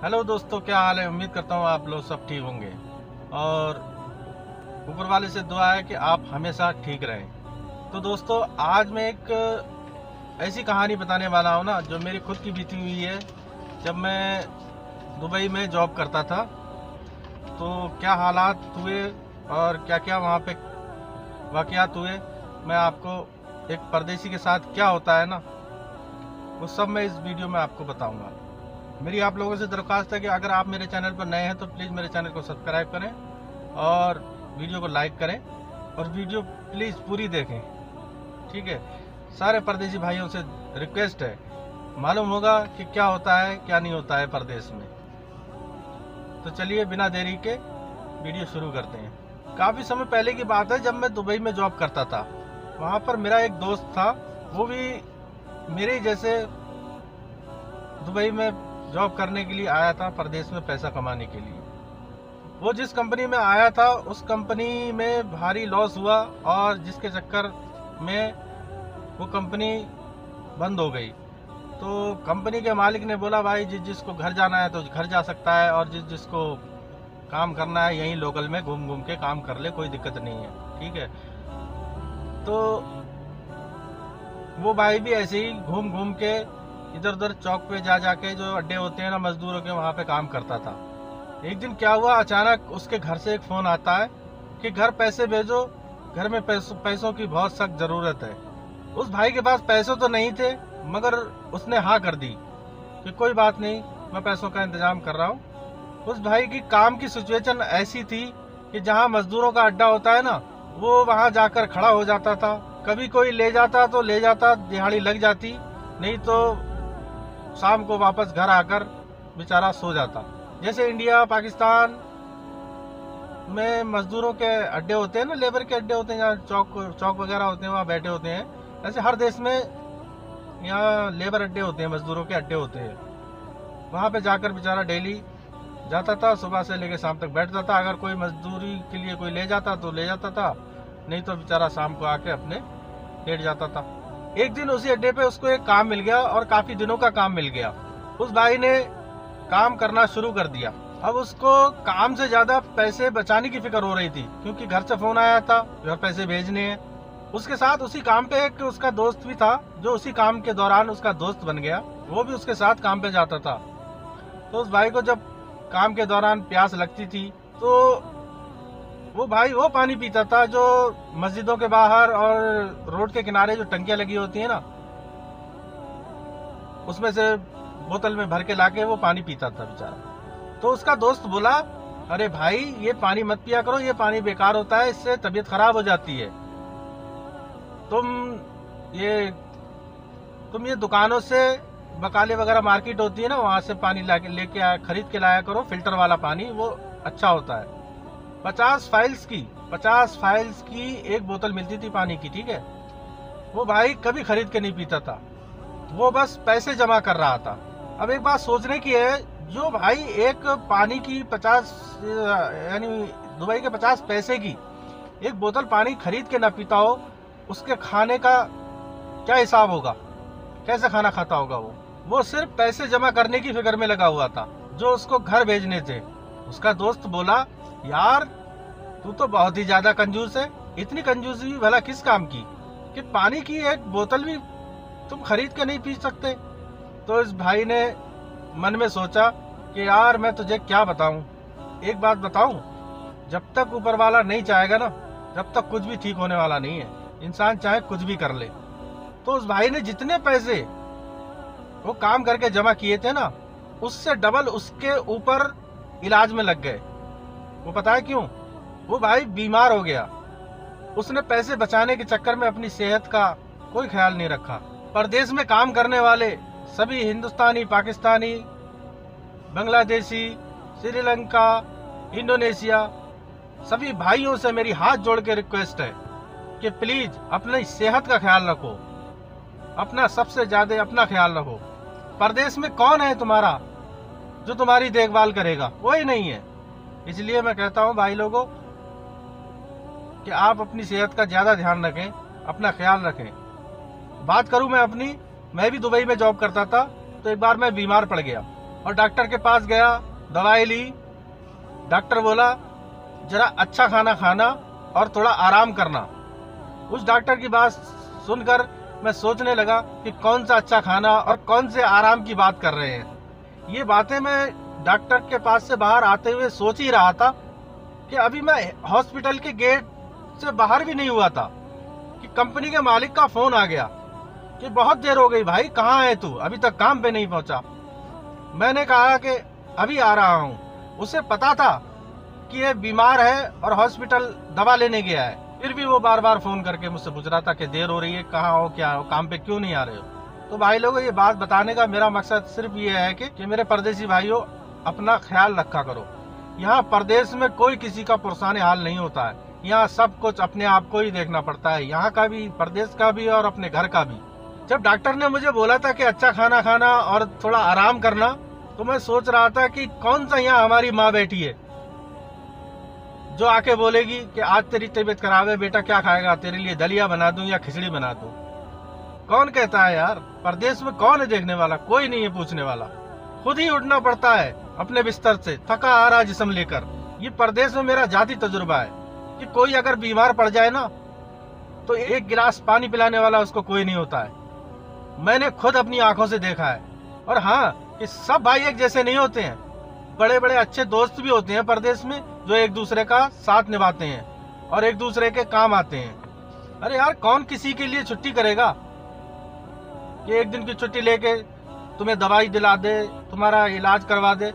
Hello दोस्तों, क्या हाल है। उम्मीद करता हूँ आप लोग सब ठीक होंगे और ऊपर वाले से दुआ है कि आप हमेशा ठीक रहें। तो दोस्तों, आज मैं एक ऐसी कहानी बताने वाला हूँ ना, जो मेरी खुद की बीती हुई है। जब मैं दुबई में जॉब करता था तो क्या हालात हुए और क्या क्या वहाँ पे वाक़यात हुए, मैं आपको एक परदेसी के साथ क्या होता है ना, वो सब मैं इस वीडियो में आपको बताऊँगा। मेरी आप लोगों से दरख्वास्त है कि अगर आप मेरे चैनल पर नए हैं तो प्लीज़ मेरे चैनल को सब्सक्राइब करें और वीडियो को लाइक करें और वीडियो प्लीज़ पूरी देखें, ठीक है। सारे परदेसी भाइयों से रिक्वेस्ट है, मालूम होगा कि क्या होता है क्या नहीं होता है परदेश में। तो चलिए बिना देरी के वीडियो शुरू करते हैं। काफ़ी समय पहले की बात है, जब मैं दुबई में जॉब करता था। वहाँ पर मेरा एक दोस्त था, वो भी मेरे जैसे दुबई में जॉब करने के लिए आया था, परदेश में पैसा कमाने के लिए। वो जिस कंपनी में आया था उस कंपनी में भारी लॉस हुआ और जिसके चक्कर में वो कंपनी बंद हो गई। तो कंपनी के मालिक ने बोला, भाई जिस जिसको घर जाना है तो घर जा सकता है और जिस जिसको काम करना है यहीं लोकल में घूम घूम के काम कर ले, कोई दिक्कत नहीं है, ठीक है। तो वो भाई भी ऐसे ही घूम घूम के इधर उधर चौक पे जा जाके जो अड्डे होते हैं ना मजदूरों के, वहाँ पे काम करता था। एक दिन क्या हुआ, अचानक उसके घर से एक फोन आता है कि घर पैसे भेजो, घर में पैसों की बहुत सख्त जरूरत है। उस भाई के पास पैसे तो नहीं थे, मगर उसने हाँ कर दी कि कोई बात नहीं, मैं पैसों का इंतजाम कर रहा हूँ। उस भाई की काम की सिचुएशन ऐसी थी कि जहाँ मजदूरों का अड्डा होता है ना, वो वहाँ जाकर खड़ा हो जाता था। कभी कोई ले जाता तो ले जाता, दिहाड़ी लग जाती, नहीं तो शाम को वापस घर आकर बेचारा सो जाता। जैसे इंडिया पाकिस्तान में मजदूरों के अड्डे होते हैं ना, लेबर के अड्डे होते हैं, जहाँ चौक वगैरह होते हैं, वहाँ बैठे होते हैं, ऐसे हर देश में यहाँ लेबर अड्डे होते हैं, मजदूरों के अड्डे होते हैं। वहाँ पे जाकर बेचारा डेली जाता था, सुबह से लेकर शाम तक बैठता था। अगर कोई मजदूरी के लिए कोई ले जाता तो ले जाता था, नहीं तो बेचारा शाम को आके अपने लेट जाता था। एक दिन उसी अड्डे पे उसको एक काम मिल गया और काफी दिनों का काम मिल गया। उस भाई ने काम करना शुरू कर दिया। अब उसको काम से ज्यादा पैसे बचाने की फिक्र हो रही थी, क्योंकि घर से फोन आया था, घर पैसे भेजने हैं। उसके साथ उसी काम पे एक उसका दोस्त भी था, जो उसी काम के दौरान उसका दोस्त बन गया, वो भी उसके साथ काम पे जाता था। तो उस भाई को जब काम के दौरान प्यास लगती थी तो वो भाई वो पानी पीता था जो मस्जिदों के बाहर और रोड के किनारे जो टंकियां लगी होती है ना, उसमें से बोतल में भर के लाके वो पानी पीता था बेचारा। तो उसका दोस्त बोला, अरे भाई ये पानी मत पिया करो, ये पानी बेकार होता है, इससे तबीयत खराब हो जाती है। तुम ये तुम ये दुकानों से, बकाले वगैरह मार्केट होती है ना, वहां से पानी लेके खरीद के लाया करो, फिल्टर वाला पानी, वो अच्छा होता है। 50 फाइल्स की एक बोतल मिलती थी पानी की, ठीक है। वो भाई कभी खरीद के नहीं पीता था, वो बस पैसे जमा कर रहा था। अब एक बात सोचने की है, जो भाई एक पानी की 50 यानी दुबई के 50 पैसे की एक बोतल पानी खरीद के ना पीता हो, उसके खाने का क्या हिसाब होगा, कैसे खाना खाता होगा वो सिर्फ पैसे जमा करने की फिक्र में लगा हुआ था, जो उसको घर भेजने थे। उसका दोस्त बोला, यार तू तो बहुत ही ज्यादा कंजूस है, इतनी कंजूसी भी भला किस काम की कि पानी की एक बोतल भी तुम खरीद के नहीं पी सकते। तो इस भाई ने मन में सोचा कि यार मैं तुझे क्या बताऊं, एक बात बताऊं, जब तक ऊपर वाला नहीं चाहेगा ना, जब तक कुछ भी ठीक होने वाला नहीं है। इंसान चाहे कुछ भी कर ले। तो उस भाई ने जितने पैसे वो काम करके जमा किए थे ना, उससे डबल उसके ऊपर इलाज में लग गए। वो पता है क्यों? वो भाई बीमार हो गया। उसने पैसे बचाने के चक्कर में अपनी सेहत का कोई ख्याल नहीं रखा। परदेश में काम करने वाले सभी हिंदुस्तानी, पाकिस्तानी, बांग्लादेशी, श्रीलंका, इंडोनेशिया, सभी भाइयों से मेरी हाथ जोड़ के रिक्वेस्ट है कि प्लीज अपनी सेहत का ख्याल रखो, अपना सबसे ज्यादा अपना ख्याल रखो। परदेश में कौन है तुम्हारा जो तुम्हारी देखभाल करेगा? कोई नहीं है। इसलिए मैं कहता हूं भाई लोगों कि आप अपनी सेहत का ज्यादा ध्यान रखें, अपना ख्याल रखें। बात करूं मैं अपनी, मैं भी दुबई में जॉब करता था, तो एक बार मैं बीमार पड़ गया। और डॉक्टर के पास गया, दवाई ली। डॉक्टर बोला जरा अच्छा खाना खाना और थोड़ा आराम करना। उस डॉक्टर की बात सुनकर मैं सोचने लगा कि कौन सा अच्छा खाना और कौन से आराम की बात कर रहे हैं। ये बातें मैं डॉक्टर के पास से बाहर आते हुए सोच ही रहा था कि अभी मैं हॉस्पिटल के गेट से बाहर भी नहीं हुआ था कि कंपनी के मालिक का फोन आ गया कि बहुत देर हो गई भाई, कहाँ है तू, अभी तक काम पे नहीं पहुंचा। मैंने कहा कि अभी आ रहा हूँ। उसे पता था कि ये बीमार है और हॉस्पिटल दवा लेने गया है, फिर भी वो बार बार फोन करके मुझसे पूछ रहा था कि देर हो रही है, कहाँ हो, क्या हो, काम पे क्यों नहीं आ रहे हो। तो भाई लोगों, ये बात बताने का मेरा मकसद सिर्फ ये है कि मेरे परदेसी भाइयों, अपना ख्याल रखा करो। यहाँ परदेश में कोई किसी का पुरसाने हाल नहीं होता है। यहाँ सब कुछ अपने आप को ही देखना पड़ता है, यहाँ का भी, परदेश का भी और अपने घर का भी। जब डॉक्टर ने मुझे बोला था कि अच्छा खाना खाना और थोड़ा आराम करना, तो मैं सोच रहा था कि कौन सा यहाँ हमारी माँ बैठी है जो आके बोलेगी कि आज तेरी तबीयत खराब है बेटा, क्या खाएगा, तेरे लिए दलिया बना दूं या खिचड़ी बना दूं। कौन कहता है यार, परदेश में कौन है देखने वाला, कोई नहीं है पूछने वाला। खुद ही उठना पड़ता है अपने बिस्तर से, थका आ रहा जिस्म लेकर। ये परदेश में मेरा जाती तजुर्बा है कि कोई अगर बीमार पड़ जाए ना, तो एक गिलास पानी पिलाने वाला उसको कोई नहीं होता है। मैंने खुद अपनी आंखों से देखा है। और हाँ, कि सब भाई एक जैसे नहीं होते हैं। बड़े बड़े अच्छे दोस्त भी होते हैं परदेश में, जो एक दूसरे का साथ निभाते हैं और एक दूसरे के काम आते हैं। अरे यार, कौन किसी के लिए छुट्टी करेगा कि एक दिन की छुट्टी लेके तुम्हें दवाई दिला दे, तुम्हारा इलाज करवा दे।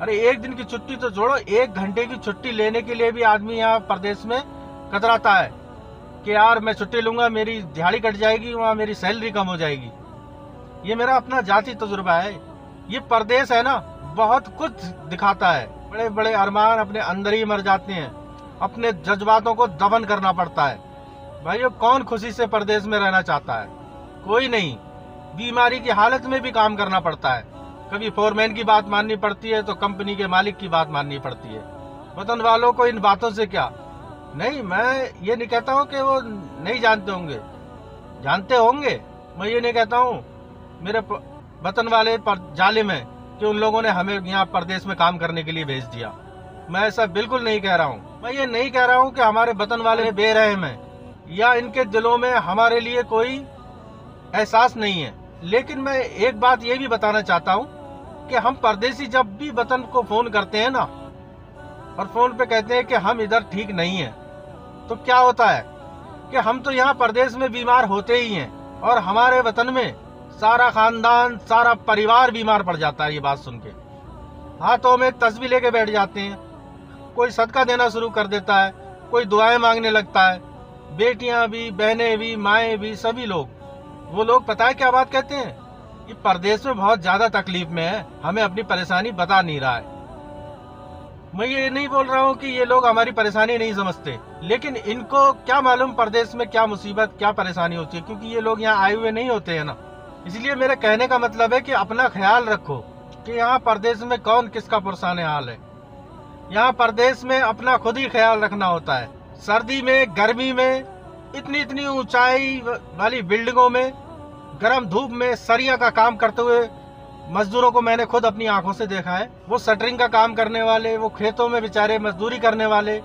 अरे एक दिन की छुट्टी तो छोड़ो, 1 घंटे की छुट्टी लेने के लिए भी आदमी यहाँ परदेश में कतराता है कि यार मैं छुट्टी लूंगा, मेरी दिहाड़ी कट जाएगी, वहाँ मेरी सैलरी कम हो जाएगी। ये मेरा अपना जाती तजुर्बा है। ये परदेश है ना, बहुत कुछ दिखाता है। बड़े बड़े अरमान अपने अंदर ही मर जाते हैं, अपने जज्बातों को दफन करना पड़ता है। भाइयों, कौन खुशी से परदेश में रहना चाहता है? कोई नहीं। बीमारी की हालत में भी काम करना पड़ता है। कभी फोरमैन की बात माननी पड़ती है तो कंपनी के मालिक की बात माननी पड़ती है। वतन वालों को इन बातों से क्या? नहीं, मैं ये नहीं कहता हूँ कि वो नहीं जानते होंगे, जानते होंगे। मैं ये नहीं कहता हूँ मेरे वतन वाले पर जालिम है कि उन लोगों ने हमें यहाँ परदेश में काम करने के लिए भेज दिया। मैं ऐसा बिल्कुल नहीं कह रहा हूँ। मैं ये नहीं कह रहा हूँ कि हमारे वतन वाले बेरहम हैं या इनके दिलों में हमारे लिए कोई एहसास नहीं है। लेकिन मैं एक बात ये भी बताना चाहता हूँ कि हम परदेसी जब भी वतन को फोन करते हैं ना, और फोन पे कहते हैं कि हम इधर ठीक नहीं है, तो क्या होता है कि हम तो यहाँ परदेश में बीमार होते ही हैं और हमारे वतन में सारा खानदान, सारा परिवार बीमार पड़ जाता है। ये बात सुन के हाथों में तस्बीह लेके बैठ जाते हैं, कोई सदका देना शुरू कर देता है, कोई दुआएं मांगने लगता है। बेटियां भी, बहनें भी, माएँ भी, सभी लोग। वो लोग पता है क्या बात कहते हैं? ये परदेश में बहुत ज्यादा तकलीफ में है, हमें अपनी परेशानी बता नहीं रहा है। मैं ये नहीं बोल रहा हूँ कि ये लोग हमारी परेशानी नहीं समझते, लेकिन इनको क्या मालूम परदेश में क्या मुसीबत, क्या परेशानी होती है, क्योंकि ये लोग यहाँ आए हुए नहीं होते हैं ना। इसलिए मेरे कहने का मतलब है कि अपना ख्याल रखो कि यहाँ परदेश में कौन किसका पुरसाने हाल है। यहाँ परदेश में अपना खुद ही ख्याल रखना होता है। सर्दी में, गर्मी में, इतनी इतनी ऊंचाई वाली बिल्डिंगों में, गर्म धूप में सरिया का काम करते हुए मजदूरों को मैंने खुद अपनी आंखों से देखा है। वो शटरिंग का काम करने वाले, वो खेतों में बेचारे मजदूरी करने वाले,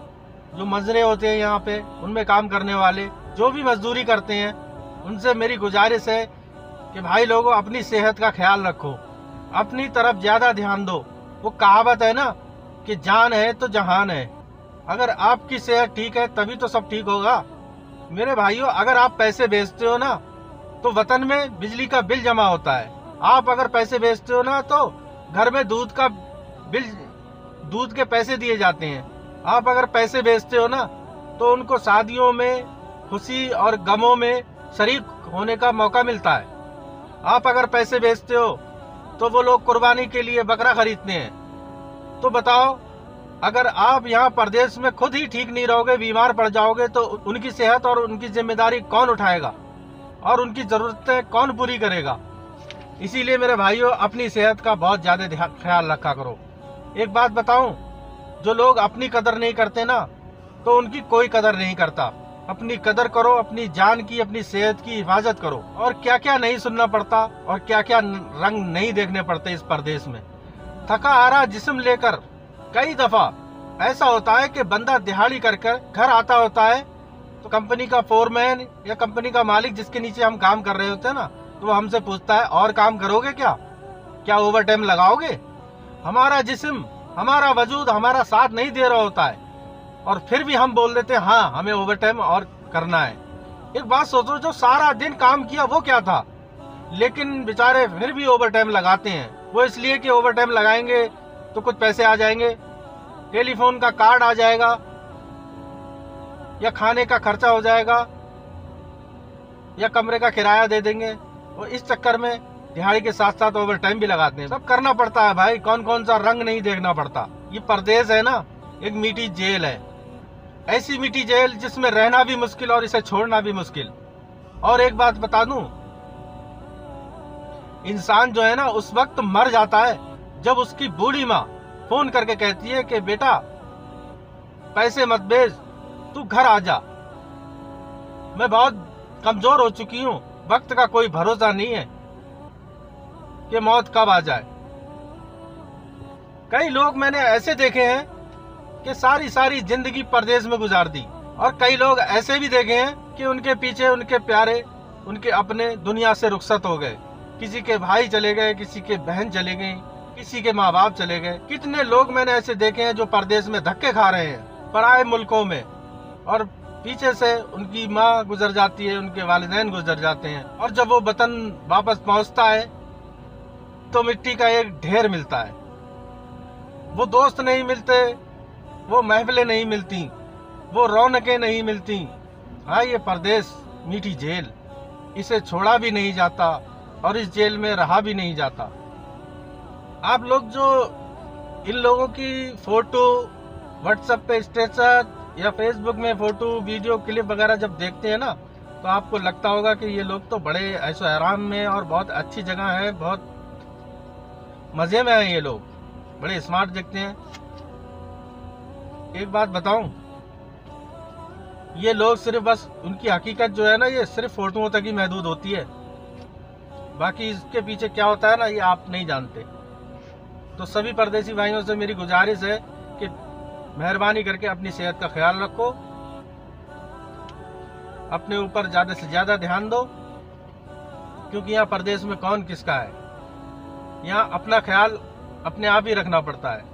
जो मजरे होते हैं यहाँ पे, उनमें काम करने वाले, जो भी मजदूरी करते हैं, उनसे मेरी गुजारिश है कि भाई लोगों, अपनी सेहत का ख्याल रखो, अपनी तरफ ज्यादा ध्यान दो। वो कहावत है ना कि जान है तो जहान है। अगर आपकी सेहत ठीक है तभी तो सब ठीक होगा। मेरे भाइयों, अगर आप पैसे भेजते हो ना, तो वतन में बिजली का बिल जमा होता है। आप अगर पैसे भेजते हो ना, तो घर में दूध का बिल, दूध के पैसे दिए जाते हैं। आप अगर पैसे भेजते हो ना, तो उनको शादियों में, खुशी और गमों में शरीक होने का मौका मिलता है। आप अगर पैसे भेजते हो तो वो लोग कुर्बानी के लिए बकरा खरीदते हैं। तो बताओ, अगर आप यहाँ परदेश में खुद ही ठीक नहीं रहोगे, बीमार पड़ जाओगे, तो उनकी सेहत और उनकी जिम्मेदारी कौन उठाएगा और उनकी जरूरतें कौन पूरी करेगा? इसीलिए मेरे भाइयों, अपनी सेहत का बहुत ज्यादा ख्याल रखा करो। एक बात बताऊं, जो लोग अपनी कदर नहीं करते ना, तो उनकी कोई कदर नहीं करता। अपनी कदर करो, अपनी जान की, अपनी सेहत की हिफाजत करो। और क्या क्या नहीं सुनना पड़ता और क्या क्या रंग नहीं देखने पड़ते इस परदेश में। थका हारा जिस्म लेकर कई दफा ऐसा होता है कि बंदा दिहाड़ी कर घर आता होता है तो कंपनी का फोरमैन या कंपनी का मालिक जिसके नीचे हम काम कर रहे होते हैं ना, तो वो हमसे पूछता है और काम करोगे क्या ओवर टाइम लगाओगे। हमारा जिस्म, हमारा वजूद हमारा साथ नहीं दे रहा होता है और फिर भी हम बोल देते हैं हाँ हमें ओवर टाइम और करना है। एक बात सोचो, जो सारा दिन काम किया वो क्या था, लेकिन बेचारे फिर भी ओवर टाइम लगाते हैं। वो इसलिए कि ओवर टाइम लगाएंगे तो कुछ पैसे आ जाएंगे, टेलीफोन का कार्ड आ जाएगा या खाने का खर्चा हो जाएगा या कमरे का किराया दे देंगे। और इस चक्कर में दिहाड़ी के साथ साथ ओवर टाइम भी लगाते हैं। सब करना पड़ता है भाई, कौन कौन सा रंग नहीं देखना पड़ता। ये परदेश है ना, एक मीठी जेल है, ऐसी मीठी जेल जिसमें रहना भी मुश्किल और इसे छोड़ना भी मुश्किल। और एक बात बता दूं, इंसान जो है ना उस वक्त मर जाता है जब उसकी बूढ़ी माँ फोन करके कहती है कि बेटा पैसे मत भेज, तू घर आ जा, मैं बहुत कमजोर हो चुकी हूँ, वक्त का कोई भरोसा नहीं है कि मौत कब आ जाए। कई लोग मैंने ऐसे देखे हैं कि सारी जिंदगी परदेश में गुजार दी, और कई लोग ऐसे भी देखे हैं कि उनके पीछे उनके प्यारे, उनके अपने दुनिया से रुखसत हो गए। किसी के भाई चले गए, किसी के बहन चले गई, किसी के माँ बाप चले गए। कितने लोग मैंने ऐसे देखे हैं जो परदेश में धक्के खा रहे हैं पराए मुल्कों में, और पीछे से उनकी माँ गुजर जाती है, उनके वालिदैन गुजर जाते हैं, और जब वो वतन वापस पहुंचता है तो मिट्टी का एक ढेर मिलता है। वो दोस्त नहीं मिलते, वो महफिलें नहीं मिलती, वो रौनकें नहीं मिलती। हाँ, ये परदेश मीठी जेल, इसे छोड़ा भी नहीं जाता और इस जेल में रहा भी नहीं जाता। आप लोग जो इन लोगों की फोटो व्हाट्सएप पे स्टेटस या फेसबुक में फोटो वीडियो क्लिप वगैरह जब देखते हैं ना, तो आपको लगता होगा कि ये लोग तो बड़े ऐशो आराम में और बहुत अच्छी जगह है, बहुत मजे में है, ये लोग बड़े स्मार्ट दिखते हैं। एक बात बताऊं, ये लोग सिर्फ बस उनकी हकीकत जो है ना, ये सिर्फ फोटोओं तक ही महदूद होती है, बाकी इसके पीछे क्या होता है ना, ये आप नहीं जानते। तो सभी परदेसी भाइयों से मेरी गुजारिश है कि मेहरबानी करके अपनी सेहत का ख्याल रखो, अपने ऊपर ज्यादा से ज्यादा ध्यान दो, क्योंकि यहाँ परदेश में कौन किसका है। यहाँ अपना ख्याल अपने आप ही रखना पड़ता है।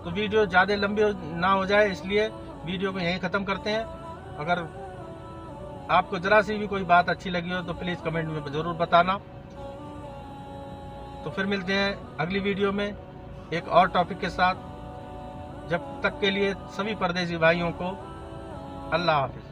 तो वीडियो ज्यादा लंबी ना हो जाए, इसलिए वीडियो को यहीं खत्म करते हैं। अगर आपको जरा सी भी कोई बात अच्छी लगी हो तो प्लीज कमेंट में जरूर बताना। तो फिर मिलते हैं अगली वीडियो में एक और टॉपिक के साथ। जब तक के लिए सभी परदेसी भाइयों को अल्लाह हाफिज।